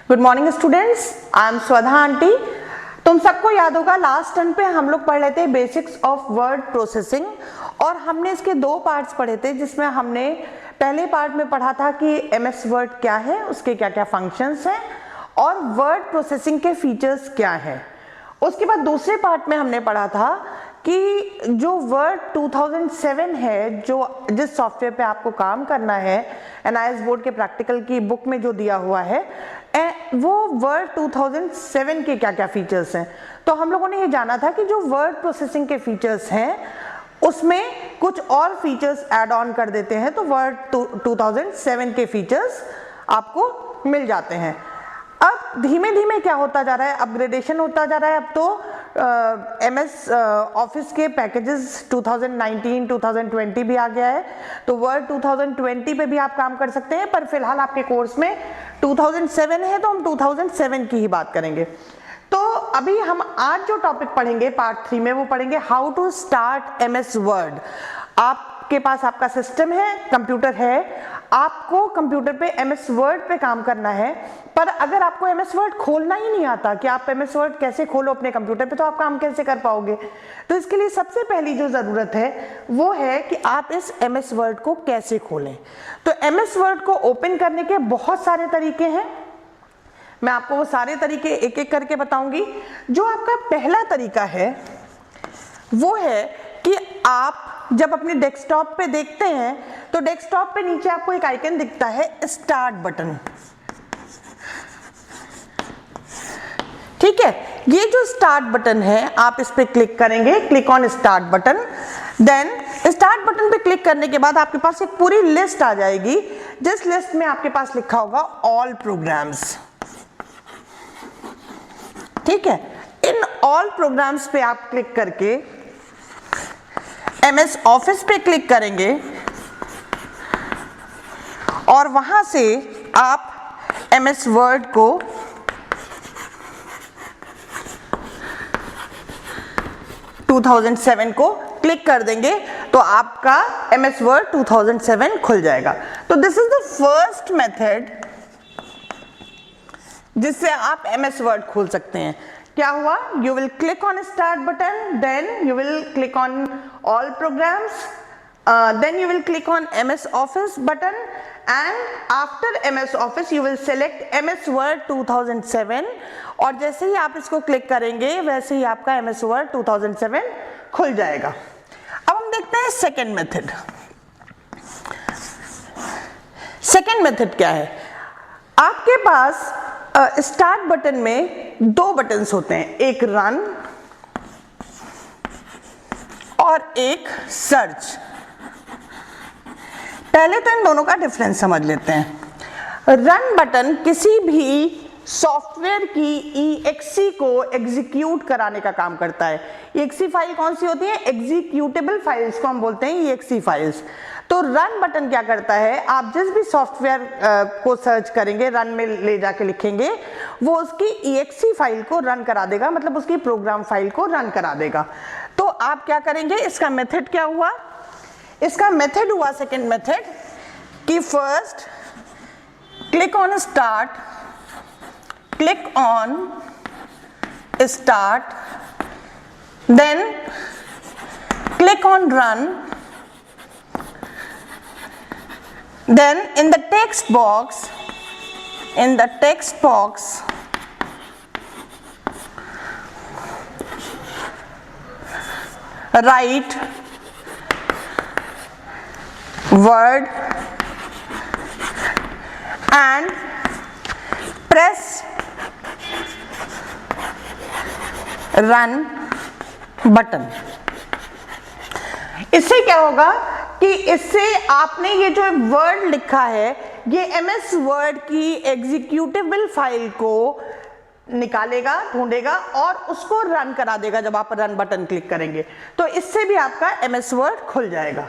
Good morning students, I am स्वधा aunty. तुम सबको याद होगा लास्ट टर्म पे हम लोग पढ़ रहे थे बेसिक्स ऑफ वर्ड प्रोसेसिंग और हमने इसके दो पार्ट्स पढ़े थे, जिसमें हमने पहले पार्ट में पढ़ा था कि एमएस वर्ड क्या है, उसके क्या क्या फंक्शंस हैं और वर्ड प्रोसेसिंग के फीचर्स क्या हैं। उसके बाद दूसरे पार्ट में हमने पढ़ा था कि जो वर्ड 2007 है, जो जिस सॉफ्टवेयर पे आपको काम करना है, NIOS बोर्ड के प्रैक्टिकल की बुक में जो दिया हुआ है, वो वर्ड 2007 के क्या क्या फीचर्स हैं। तो हम लोगों ने ये जाना था कि जो वर्ड प्रोसेसिंग के फीचर्स हैं उसमें कुछ और फीचर्स ऐड ऑन कर देते हैं, तो वर्ड 2007 के फीचर्स आपको मिल जाते हैं। अब धीमे धीमे क्या होता जा रहा है, अपग्रेडेशन होता जा रहा है। अब तो MS ऑफिस के पैकेजेस 2019 2020 भी आ गया है, तो वर्ड 2020 पे भी आप काम कर सकते हैं, पर फिलहाल आपके कोर्स में 2007 है तो हम 2007 की ही बात करेंगे। तो अभी हम आज जो टॉपिक पढ़ेंगे पार्ट 3 में, वो पढ़ेंगे how to start MS word. आपके पास आपका सिस्टम है, कंप्यूटर है, आपको कंप्यूटर पे MS वर्ड पे काम करना है, पर अगर आपको MS वर्ड खोलना ही नहीं आता कि आप MS वर्ड कैसे खोलो अपने कंप्यूटर पे, तो आप काम कैसे कर पाओगे। तो इसके लिए सबसे पहली जो जरूरत है वो है कि आप इस MS वर्ड को कैसे खोलें। तो MS वर्ड को ओपन करने के बहुत सारे तरीके हैं, मैं आपको वो सारे तरीके एक एक करके बताऊंगी। जो आपका पहला तरीका है वो है कि आप जब अपने डेस्कटॉप पे देखते हैं तो डेस्कटॉप पे नीचे आपको एक आइकन दिखता है स्टार्ट बटन, ठीक है। ये जो स्टार्ट बटन है आप इस पे क्लिक करेंगे, click on start button. Then start button पे क्लिक करने के बाद आपके पास एक पूरी लिस्ट आ जाएगी, जिस लिस्ट में आपके पास लिखा होगा ऑल प्रोग्राम्स, ठीक है। इन ऑल प्रोग्राम्स पे आप क्लिक करके MS ऑफिस पे क्लिक करेंगे और वहां से आप MS वर्ड को (2007) को क्लिक कर देंगे तो आपका MS वर्ड 2007 खुल जाएगा। तो this is the first method जिससे आप MS वर्ड खोल सकते हैं। क्या हुआ, you will click on start button, then you will click on all programs, then you will click on MS Office button, and after MS Office you will select MS Word 2007 और जैसे ही आप इसको click करेंगे वैसे ही आपका MS Word 2007 खुल जाएगा। अब हम देखते हैं सेकेंड मेथड। सेकेंड मेथड क्या है, आपके पास स्टार्ट बटन में दो बटन्स होते हैं, एक रन और एक सर्च। पहले तो इन दोनों का डिफरेंस समझ लेते हैं। रन बटन किसी भी सॉफ्टवेयर की EXE को एग्जीक्यूट कराने का काम करता है। EXE फाइल कौन सी होती है, एग्जीक्यूटेबल फाइल्स को हम बोलते हैं EXE फाइल्स। तो रन बटन क्या करता है, आप जिस भी सॉफ्टवेयर को सर्च करेंगे, रन में ले जाके लिखेंगे, वो उसकी EXE फाइल को रन करा देगा, मतलब उसकी प्रोग्राम फाइल को रन करा देगा। तो आप क्या करेंगे, इसका मेथड क्या हुआ, इसका मेथड हुआ सेकेंड मेथड कि first click on start, click on start, then click on run, then in the text box write word and press run button। इससे क्या होगा कि इससे आपने ये जो वर्ड लिखा है ये MS वर्ड की एग्जीक्यूटेबल फाइल को निकालेगा, ढूंढेगा और उसको रन करा देगा जब आप रन बटन क्लिक करेंगे। तो इससे भी आपका MS वर्ड खुल जाएगा।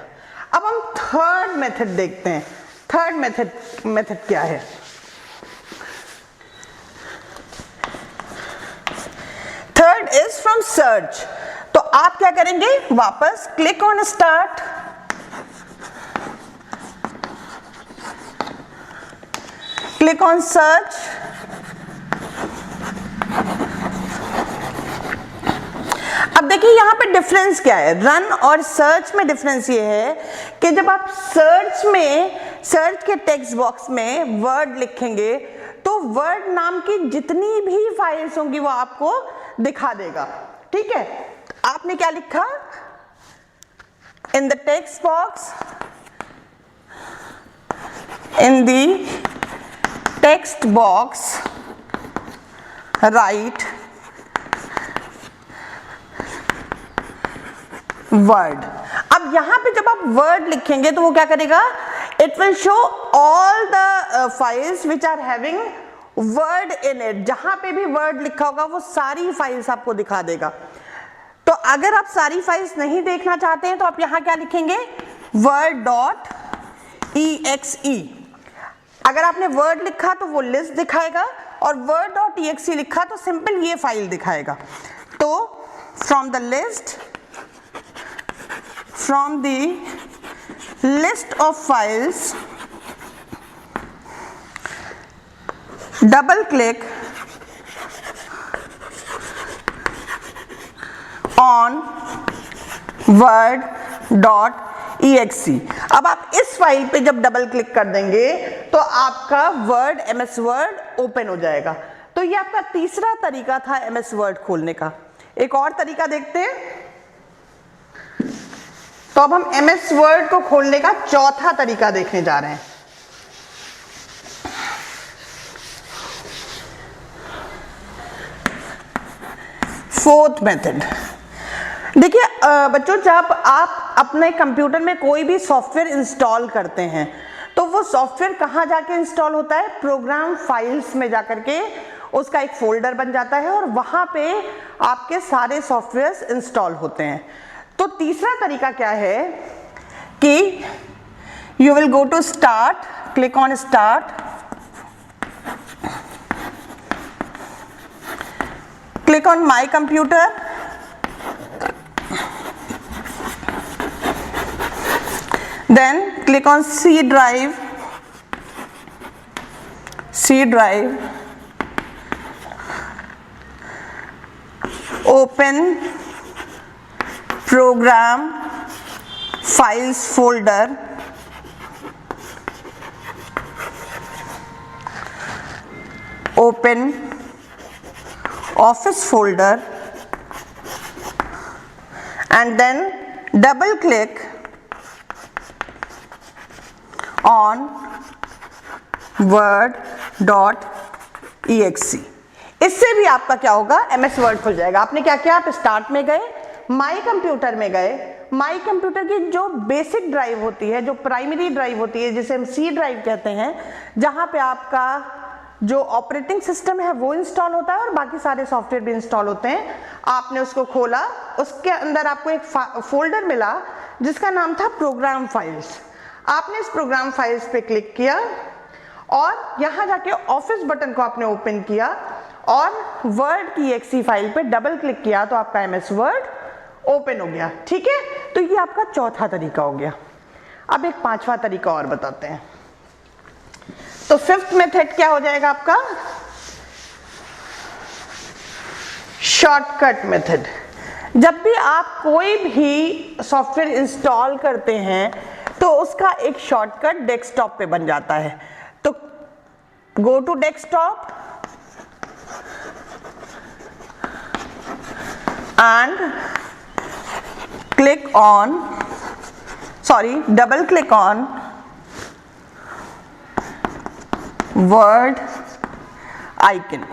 अब हम थर्ड मेथड देखते हैं। थर्ड मेथड क्या है, थर्ड इज फ्रॉम सर्च। तो आप क्या करेंगे, वापस click on start, click on search, अब देखिए यहाँ पे डिफरेंस क्या है, रन और सर्च में डिफरेंस ये है कि जब आप सर्च के टेक्स्ट बॉक्स में वर्ड लिखेंगे तो वर्ड नाम की जितनी भी फाइल्स होंगी वो आपको दिखा देगा। ठीक है, आपने क्या लिखा, in the text box, in the text box right word. अब यहां पे जब आप वर्ड लिखेंगे तो वो क्या करेगा, it will show all the files which are having word in it. जहां पे भी वर्ड लिखा होगा वो सारी फाइल्स आपको दिखा देगा। तो अगर आप सारी फाइल्स नहीं देखना चाहते हैं तो आप यहां क्या लिखेंगे, word.exe। अगर आपने वर्ड लिखा तो वो लिस्ट दिखाएगा, और word.exe लिखा तो सिंपल ये फाइल दिखाएगा। तो from the list of files, double click on word.exe। अब आप इस फाइल पे जब डबल क्लिक कर देंगे तो आपका वर्ड MS वर्ड ओपन हो जाएगा। तो ये आपका तीसरा तरीका था MS वर्ड खोलने का। एक और तरीका देखते हैं। तो अब हम MS वर्ड को खोलने का चौथा तरीका देखने जा रहे हैं। Fourth method. देखिए बच्चों, जब आप अपने कंप्यूटर में कोई भी सॉफ्टवेयर इंस्टॉल करते हैं तो वो सॉफ्टवेयर कहाँ जाके इंस्टॉल होता है, प्रोग्राम फाइल्स में जाकर के उसका एक फोल्डर बन जाता है और वहां पे आपके सारे सॉफ्टवेयर्स इंस्टॉल होते हैं। तो तीसरा तरीका क्या है कि you will go to start, click on start, click on my computer, then click on C drive, open program files folder, open office folder, and then double click on word.exe। इससे भी आपका क्या होगा, MS वर्ड खुल जाएगा। आपने क्या किया, आप स्टार्ट में गए, माई कंप्यूटर में गए, माई कंप्यूटर की जो बेसिक ड्राइव होती है, जो प्राइमरी ड्राइव होती है, जिसे हम C ड्राइव कहते हैं, जहां पे आपका जो ऑपरेटिंग सिस्टम है वो इंस्टॉल होता है और बाकी सारे सॉफ्टवेयर भी इंस्टॉल होते हैं। आपने उसको खोला, उसके अंदर आपको एक फोल्डर मिला जिसका नाम था प्रोग्राम फाइल्स। आपने इस प्रोग्राम फाइल्स पे क्लिक किया और यहां जाके ऑफिस बटन को आपने ओपन किया और वर्ड की exe फाइल पे डबल क्लिक किया तो आपका MS वर्ड ओपन हो गया। ठीक है, तो ये आपका चौथा तरीका हो गया। अब एक पांचवा तरीका और बताते हैं। तो फिफ्थ मेथड क्या हो जाएगा आपका, शॉर्टकट मेथड। जब भी आप कोई भी सॉफ्टवेयर इंस्टॉल करते हैं तो उसका एक शॉर्टकट डेस्कटॉप पे बन जाता है। तो go to desktop and click on, double click on word icon.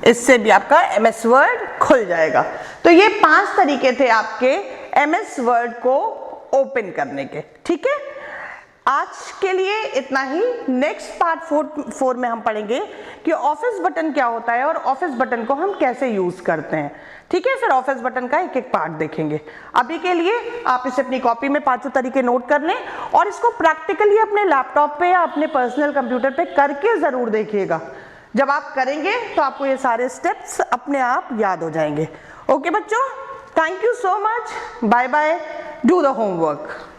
इससे भी आपका MS वर्ड खुल जाएगा। तो ये 5 तरीके थे आपके MS वर्ड को ओपन करने के। ठीक है, आज के लिए इतना ही। नेक्स्ट पार्ट 4 में हम पढ़ेंगे कि ऑफिस बटन क्या होता है और ऑफिस बटन को हम कैसे यूज करते हैं। ठीक है, फिर ऑफिस बटन का एक एक पार्ट देखेंगे। अभी के लिए आप इसे अपनी कॉपी में 5 तरीके नोट कर लें और इसको प्रैक्टिकली अपने लैपटॉप पे या अपने पर्सनल कंप्यूटर पे करके जरूर देखिएगा। जब आप करेंगे तो आपको ये सारे स्टेप्स अपने आप याद हो जाएंगे। ओके बच्चों, thank you so much, bye bye, do the homework.